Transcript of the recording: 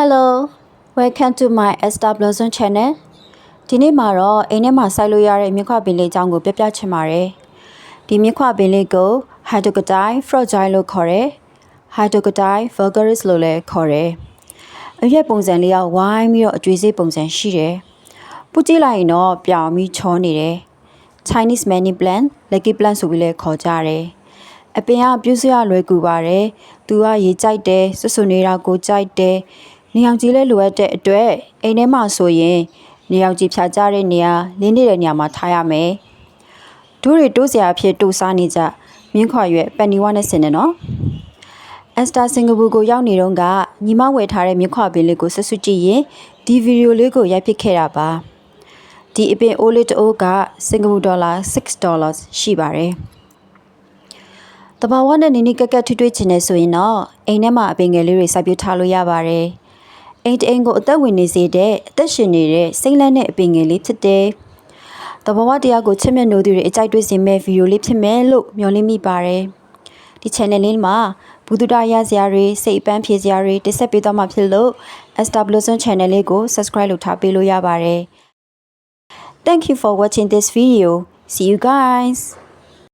Hello, welcome to my Esther Blossom channel. ဒီနေ့မှာတော့အိမ်ထဲမှာစိုက်လို့ရတဲ့မြခွပင်လေးအကြောင်းကိုပြပြချင်ပါတယ်။ဒီမြခွပင်လေးကို Hydroxide fragile လို့ခေါ်တယ်။ Hydroxide vulgaris လို့လည်းခေါ်တယ်။အရွက်ပုံစံလေးကဝိုင်းပြီးတော့အကျွေးစေးပုံစံရှိတယ်။ပူကြည့်လိုက်ရင်တော့ပြောင်ပြီးချောနေတယ်။ Chinese money plant, lucky plant ဆိုပြီးလည်းခေါ်ကြတယ်။အပင်ကပြုစုရလွယ်ကူပါတယ်။သူကရေကြိုက်တယ်၊စွစွနေတာကိုကြိုက်တယ်။နေအောင်ကြီးလဲလိုအပ်တဲ့အတွက်အိမ်ထဲမှာဆိုရင်နေအောင်ကြီးဖြာကြတဲ့နေရာလင်းနေတဲ့နေရာမှာထားရမယ်။ဒူးတွေတိုးစရာအဖြစ်တိုးစားနေကြမြင်းခွာရွက်ပန်နီဝါနဲ့ဆင်တယ်နော်။ Esther စင်ကာပူကိုရောက်နေတော့ကညီမဝယ်ထားတဲ့မြင်းခွာပင်လေးကိုဆွဆွကြည့်ရင်ဒီဗီဒီယိုလေးကိုရိုက်ပစ်ခဲ့တာပါ။ဒီအပင်အိုးလေးတအိုးကစင်ကာပူဒေါ်လာ$6ရှိပါတယ်။တဘာဝနဲ့နီနီကက်ကက်ထွေးထွေးချင်နေဆိုရင်တော့အိမ်ထဲမှာအပင်ငယ်လေးတွေစိုက်ပျိုးထားလို့ရပါတယ်။အိမ်တအိမ်ကိုအသက်ဝင်နေစေတဲ့အသက်ရှင်နေတဲ့စိမ့်လန်းတဲ့အပင်ငယ်လေးဖြစ်တယ်။တဘာဝတရားကိုချစ်မြတ်နိုးသူတွေအကြိုက်တွေ့စေမဲ့ဗီဒီယိုလေးဖြစ်မယ်လို့မျှော်လင့်မိပါတယ်။ဒီ channel လေးမှာဘူဒ္ဓရစရာတွေစိတ်အပန်းဖြေစရာတွေတင်ဆက်ပေးသွားမှာဖြစ်လို့ Esther Blossom channel လေးကို subscribe လုပ်ထားပေးလို့ရပါတယ်။ Thank you for watching this video. See you guys.